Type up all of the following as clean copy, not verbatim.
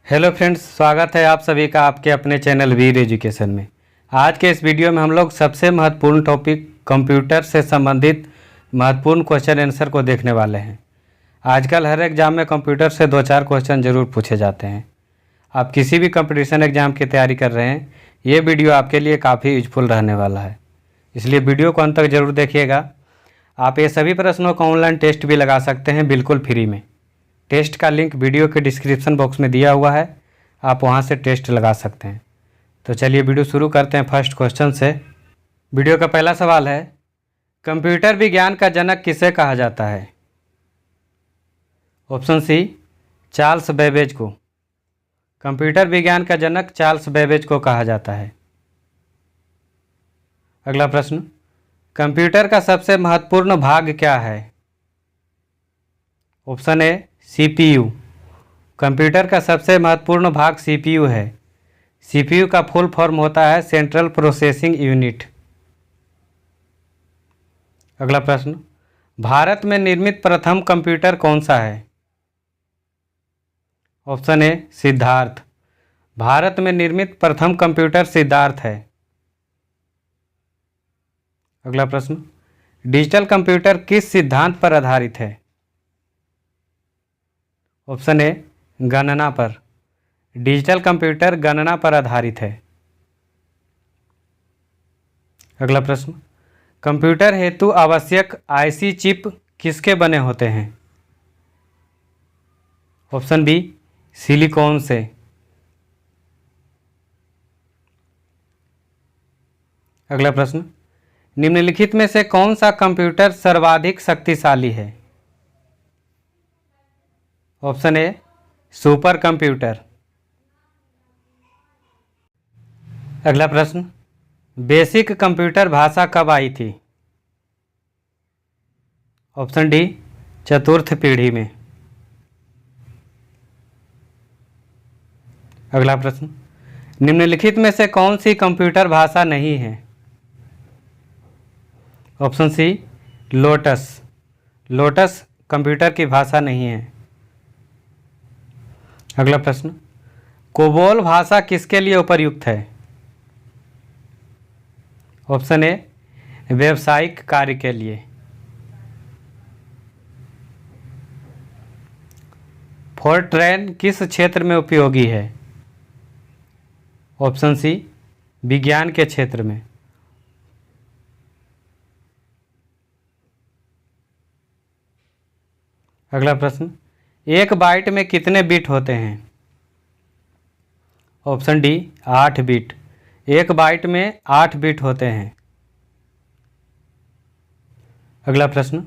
Hello friends, स्वागत है आप सभी का आपके अपने चैनल वीर एजुकेशन में। आज के इस वीडियो में हम लोग सबसे महत्वपूर्ण टॉपिक कंप्यूटर से संबंधित महत्वपूर्ण क्वेश्चन आंसर को देखने वाले हैं। आजकल हर एग्ज़ाम में कंप्यूटर से 2-4 क्वेश्चन ज़रूर पूछे जाते हैं। आप किसी भी कंपटीशन एग्ज़ाम की तैयारी कर रहे हैं, ये वीडियो आपके लिए काफ़ी यूजफुल रहने वाला है, इसलिए वीडियो को अंत तक ज़रूर देखिएगा। आप ये सभी प्रश्नों का ऑनलाइन टेस्ट भी लगा सकते हैं बिल्कुल फ्री में। टेस्ट का लिंक वीडियो के डिस्क्रिप्शन बॉक्स में दिया हुआ है, आप वहां से टेस्ट लगा सकते हैं। तो चलिए वीडियो शुरू करते हैं फर्स्ट क्वेश्चन से। वीडियो का पहला सवाल है, कंप्यूटर विज्ञान का जनक किसे कहा जाता है? ऑप्शन सी, चार्ल्स बेबेज को। कंप्यूटर विज्ञान का जनक चार्ल्स बेबेज को कहा जाता है। अगला प्रश्न, कंप्यूटर का सबसे महत्वपूर्ण भाग क्या है? Option A, CPU. कंप्यूटर का सबसे महत्वपूर्ण भाग सीपीयू है। सीपीयू का फुल फॉर्म होता है सेंट्रल प्रोसेसिंग यूनिट। अगला प्रश्न, भारत में निर्मित प्रथम कंप्यूटर कौन सा है? Option A, Siddharth. भारत में निर्मित प्रथम कंप्यूटर सिद्धार्थ है। अगला प्रश्न, डिजिटल कंप्यूटर किस सिद्धांत पर आधारित है? ऑप्शन ए, गणना पर। डिजिटल कंप्यूटर गणना पर आधारित है। अगला प्रश्न, कंप्यूटर हेतु आवश्यक आईसी चिप किसके बने होते हैं? ऑप्शन बी, सिलिकॉन से। अगला प्रश्न, निम्नलिखित में से कौन सा कंप्यूटर सर्वाधिक शक्तिशाली है? Option A, super computer. अगला प्रश्न, बेसिक कंप्यूटर भाषा कब आई थी? ऑप्शन डी, चतुर्थ पीढ़ी में। अगला प्रश्न, निम्नलिखित में से कौन सी कंप्यूटर भाषा नहीं है? Option C, lotus. Lotus computer की भाषा नहीं है। अगला प्रश्न, कोबोल भाषा किसके लिए उपयुक्त है? ऑप्शन ए, व्यावसायिक कार्य के लिए। फोर्ट्रैन किस क्षेत्र में उपयोगी है? ऑप्शन सी, विज्ञान के क्षेत्र में। अगला प्रश्न, एक बाइट में कितने बिट होते हैं? Option D, 8 bit. एक बाइट में 8 बिट होते हैं। अगला प्रश्न,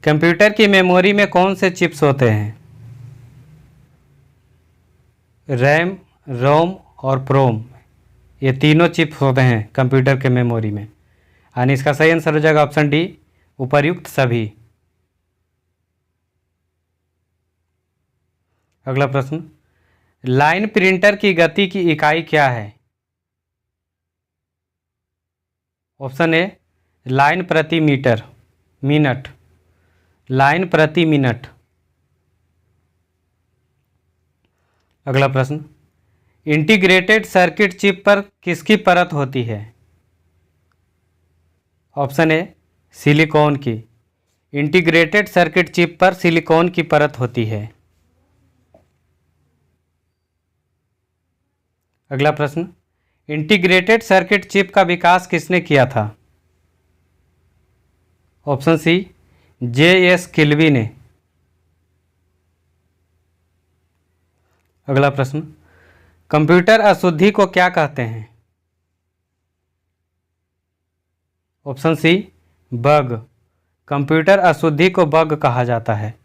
कंप्यूटर की मेमोरी में कौन से चिप्स होते हैं? रैम, रोम और प्रोम, ये तीनों चिप्स होते हैं कंप्यूटर के मेमोरी में। यानी इसका सही आंसर हो जाएगा ऑप्शन डी, उपर्युक्त सभी। अगला प्रश्न, लाइन प्रिंटर की गति की इकाई क्या है? ऑप्शन ए, लाइन प्रति मीटर, मिनट। लाइन प्रति मिनट। अगला प्रश्न, इंटीग्रेटेड सर्किट चिप पर किसकी परत होती है? ऑप्शन ए, सिलिकॉन की। इंटीग्रेटेड सर्किट चिप पर सिलिकॉन की परत होती है। अगला प्रश्न, इंटीग्रेटेड सर्किट चिप का विकास किसने किया था? Option C, JS. किल्वी ने। अगला प्रश्न, कंप्यूटर अशुद्धि को क्या कहते हैं? Option C, bug. कंप्यूटर अशुद्धि को बग कहा जाता है।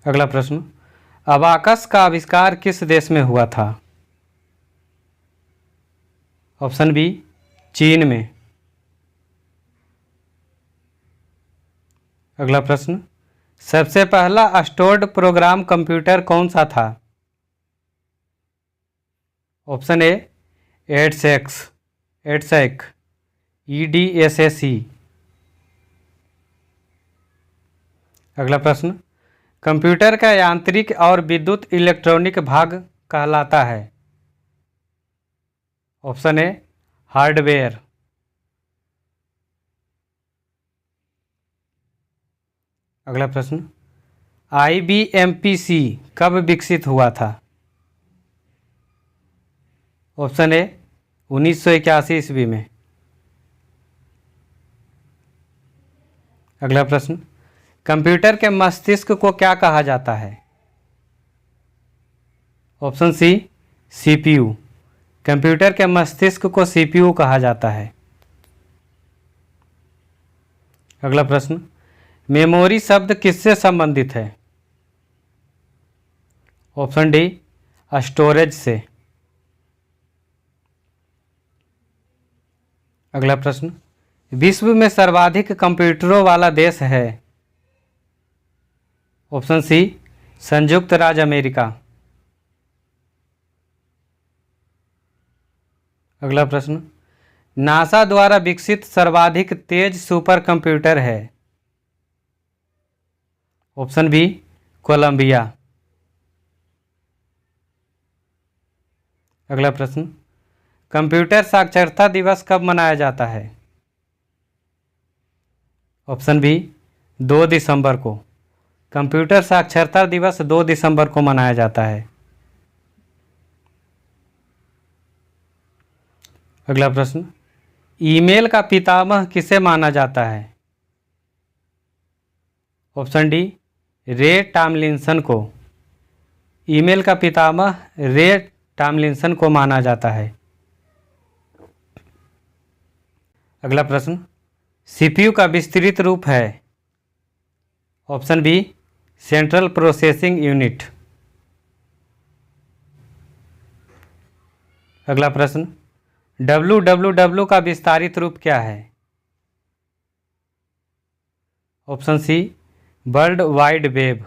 अगला प्रश्न, अबाकस का आविष्कार किस देश में हुआ था? ऑप्शन बी, चीन में। अगला प्रश्न, सबसे पहला स्टोर्ड प्रोग्राम कंप्यूटर कौन सा था? Option A, EDSAC, EDSAC, EDSAC। अगला प्रश्न, कंप्यूटर का यांत्रिक और विद्युत इलेक्ट्रॉनिक भाग कहलाता है? Option A hardware. अगला प्रश्न, IBM PC कब विकसित हुआ था? ऑप्शन ए 1981 ईस्वी में। अगला प्रश्न, कंप्यूटर के मस्तिष्क को क्या कहा जाता है? ऑप्शन सी CPU। कंप्यूटर के मस्तिष्क को CPU कहा जाता है। अगला प्रश्न, मेमोरी शब्द किससे संबंधित है? ऑप्शन डी स्टोरेज से। अगला प्रश्न, विश्व में सर्वाधिक कंप्यूटरों वाला देश है? ऑप्शन सी संयुक्त राज्य अमेरिका। अगला प्रश्न, नासा द्वारा विकसित सर्वाधिक तेज सुपर कंप्यूटर है? Option B Columbia. अगला प्रश्न, कंप्यूटर साक्षरता दिवस कब मनाया जाता है? ऑप्शन बी 2 दिसंबर को। कंप्यूटर साक्षरता दिवस 2 दिसंबर को मनाया जाता है। अगला प्रश्न, ईमेल का पितामह किसे माना जाता है? ऑप्शन डी रे टॉमलिंसन को। ईमेल का पितामह रे टॉमलिंसन को माना जाता है। अगला प्रश्न, CPU का विस्तृत रूप है? Option B central processing unit. अगला प्रश्न, www का विस्तारित रूप क्या है? Option C world wide web.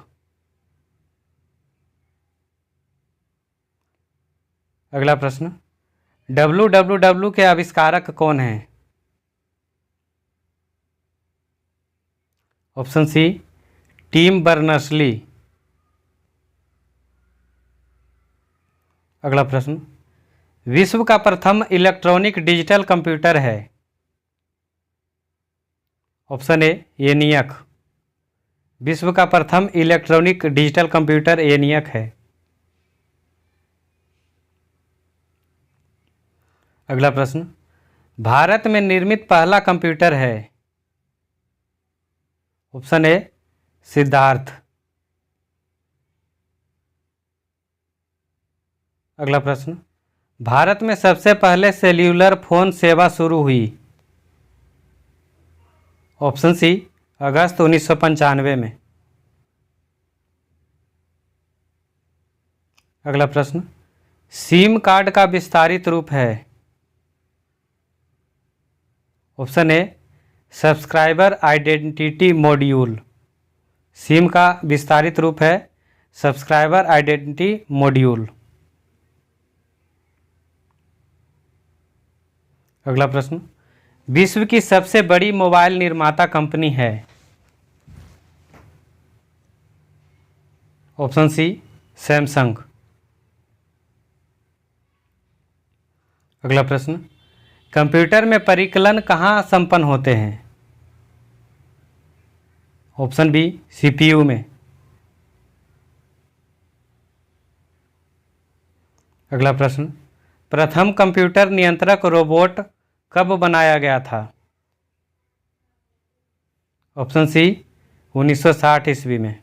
अगला प्रश्न, www के आविष्कारक कौन हैं? Option C Tim Berners-Lee. अगला प्रश्न, विश्व का प्रथम इलेक्ट्रॉनिक डिजिटल कंप्यूटर है? Option A ENIAC। विश्व का प्रथम इलेक्ट्रॉनिक डिजिटल कंप्यूटर ENIAC है। अगला प्रश्न, भारत में निर्मित पहला कंप्यूटर है? Option A Siddharth. अगला प्रश्न, भारत में सबसे पहले सेल्यूलर फोन सेवा शुरू हुई? ऑप्शन सी अगस्त 1995 में। अगला प्रश्न, सिम कार्ड का विस्तारित रूप है? Option A subscriber identity module. SIM का विस्तारित रूप है सब्सक्राइबर आइडेंटिटी मॉड्यूल। अगला प्रश्न, विश्व की सबसे बड़ी मोबाइल निर्माता कंपनी है? Option C Samsung. अगला प्रश्न, कंप्यूटर में परिकलन कहाँ संपन्न होते हैं? ऑप्शन बी CPU में। अगला प्रश्न, प्रथम कंप्यूटर नियंत्रक रोबोट कब बनाया गया था? ऑप्शन सी 1960 ईस्वी में।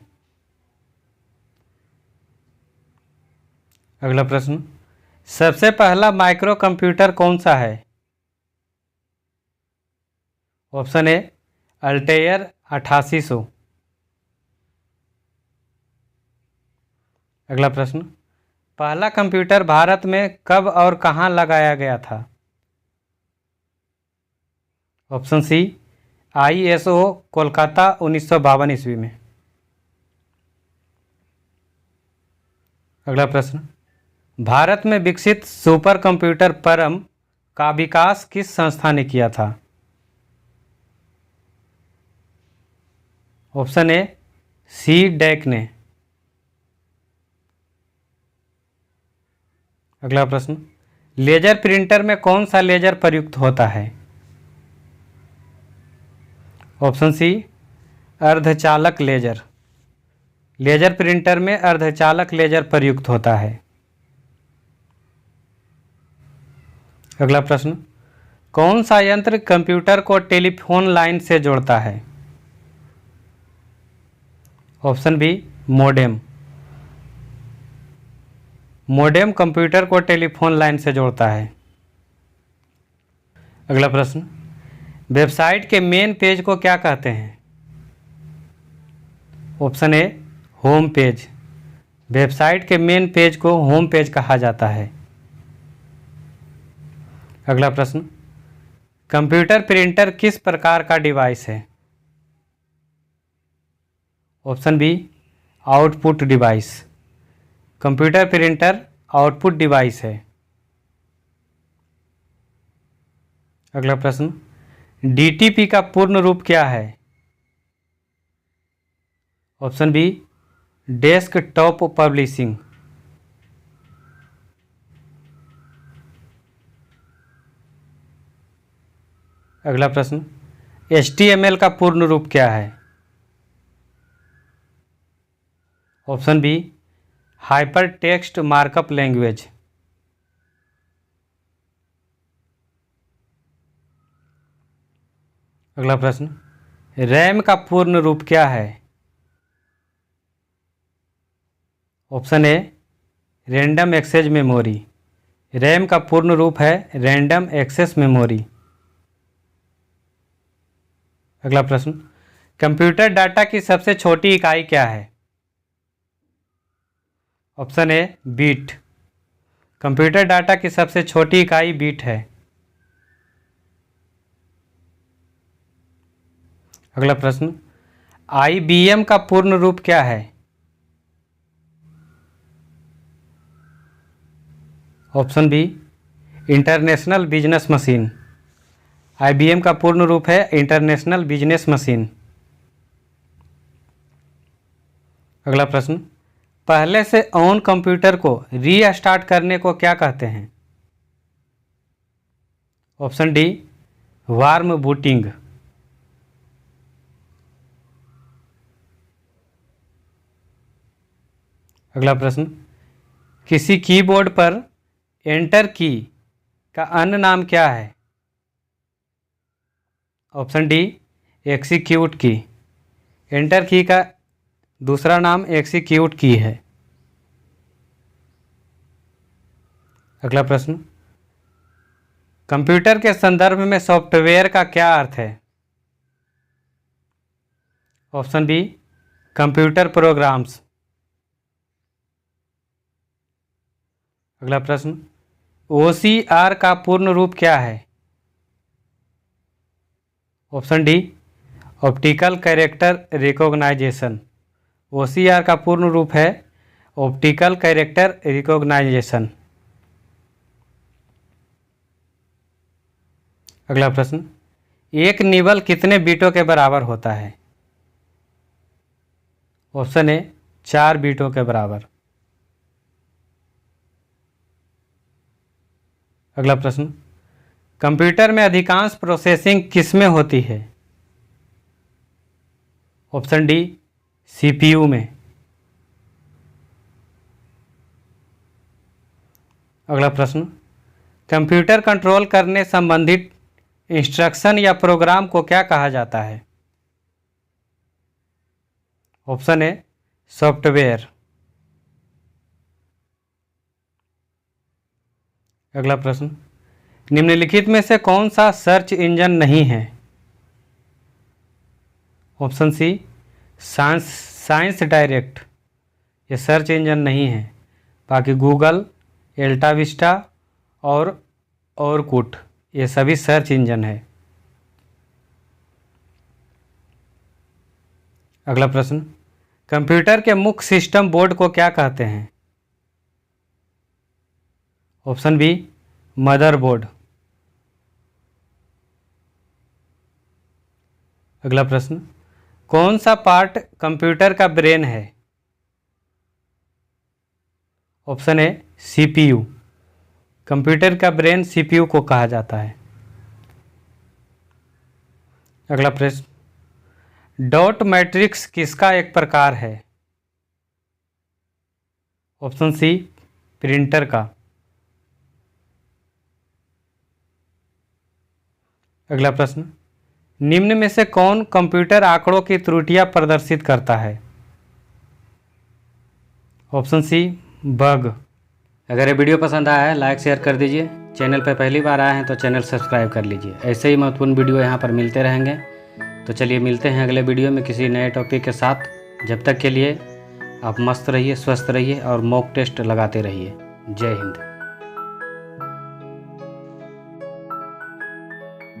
अगला प्रश्न, सबसे पहला माइक्रो कंप्यूटर कौन सा है? Option A Altair 8800। अगला प्रश्न, पहला कंप्यूटर भारत में कब और कहाँ लगाया गया था? ऑप्शन सी ISO कोलकाता 1952 ईस्वी में। अगला प्रश्न, भारत में विकसित सुपर कंप्यूटर परम का विकास किस संस्था ने किया था? ऑप्शन ए CDEC ने। अगला प्रश्न, लेजर प्रिंटर में कौन सा लेजर प्रयुक्त होता है? ऑप्शन सी, अर्धचालक लेजर। लेजर प्रिंटर में अर्धचालक लेजर प्रयुक्त होता है। अगला प्रश्न, कौन सा यंत्र कंप्यूटर को टेलीफोन लाइन से जोड़ता है? Option B, modem. Modem computer को टेलीफोन लाइन से जोड़ता है। अगला प्रश्न, वेबसाइट के मेन पेज को क्या कहते हैं? Option A, home page. Website के मेन पेज को होम पेज कहा जाता है। अगला प्रश्न, कंप्यूटर प्रिंटर किस प्रकार का डिवाइस है? Option B, output device. Computer printer output device है। अगला प्रश्न, डीटीपी का पूर्ण रूप क्या है? Option B, desktop publishing. अगला प्रश्न, HTML का पूर्ण रूप क्या है? Option B, hyper text markup language. अगला प्रश्न, रैम का पूर्ण रूप क्या है? Option A, random access memory. RAM का पूर्ण रूप है रैंडम एक्सेस मेमोरी। अगला प्रश्न, कंप्यूटर डाटा की सबसे छोटी इकाई क्या है? Option A, bit. Computer data की सबसे छोटी इकाई बीट है। अगला प्रश्न, IBM का पूर्ण रूप क्या है? Option B, international business machine. IBM का पूर्ण रूप है इंटरनेशनल बिजनेस मशीन। अगला प्रश्न, पहले से ऑन कंप्यूटर को रीस्टार्ट करने को क्या कहते हैं? Option D, warm booting. अगला प्रश्न, किसी कीबोर्ड पर एंटर की का अन्य नाम क्या है? ऑप्शन डी, एक्सीक्यूट की। एंटर की का दूसरा नाम एक्सीक्यूट की है। अगला प्रश्न, कंप्यूटर के संदर्भ में सॉफ्टवेयर का क्या अर्थ है? Option B, computer programs. अगला प्रश्न, OCR का पूर्ण रूप क्या है? Option D, optical character recognition. OCR का पूर्ण रूप है ऑप्टिकल कैरेक्टर रिकॉग्नाइजेशन। अगला प्रश्न, एक निबल कितने बीटों के बराबर होता है? ऑप्शन ए, 4 बीटों के बराबर। अगला प्रश्न, कंप्यूटर में अधिकांश प्रोसेसिंग किस में होती है? ऑप्शन डी, CPU में। अगला प्रश्न, कंप्यूटर कंट्रोल करने संबंधित इंस्ट्रक्शन या प्रोग्राम को क्या कहा जाता है? Option A, software. अगला प्रश्न, निम्नलिखित में से कौन सा सर्च इंजन नहीं है? Option C, science direct. ये सर्च इंजन नहीं है। बाकी गूगल, एल्टाविस्टा और कुट ये सभी सर्च इंजन है। अगला प्रश्न, कंप्यूटर के मुख्य सिस्टम बोर्ड को क्या कहते हैं? Option B, motherboard. अगला प्रश्न, कौन सा पार्ट कंप्यूटर का ब्रेन है? ऑप्शन ए, CPU। कंप्यूटर का ब्रेन सीपीयू को कहा जाता है। अगला प्रश्न, डॉट मैट्रिक्स किसका एक प्रकार है? ऑप्शन सी, प्रिंटर का। अगला प्रश्न, निम्न में से कौन कंप्यूटर आंकड़ों की त्रुटियां प्रदर्शित करता है? Option C, bug. अगर ये वीडियो पसंद आया है लाइक शेयर कर दीजिए। चैनल पर पहली बार आए हैं तो चैनल सब्सक्राइब कर लीजिए। ऐसे ही महत्वपूर्ण वीडियो यहाँ पर मिलते रहेंगे। तो चलिए मिलते हैं अगले वीडियो में किसी नए टॉपिक के साथ। जब तक के लिए आप मस्त रहिए, स्वस्थ रहिए और मॉक टेस्ट लगाते रहिए। जय हिंद।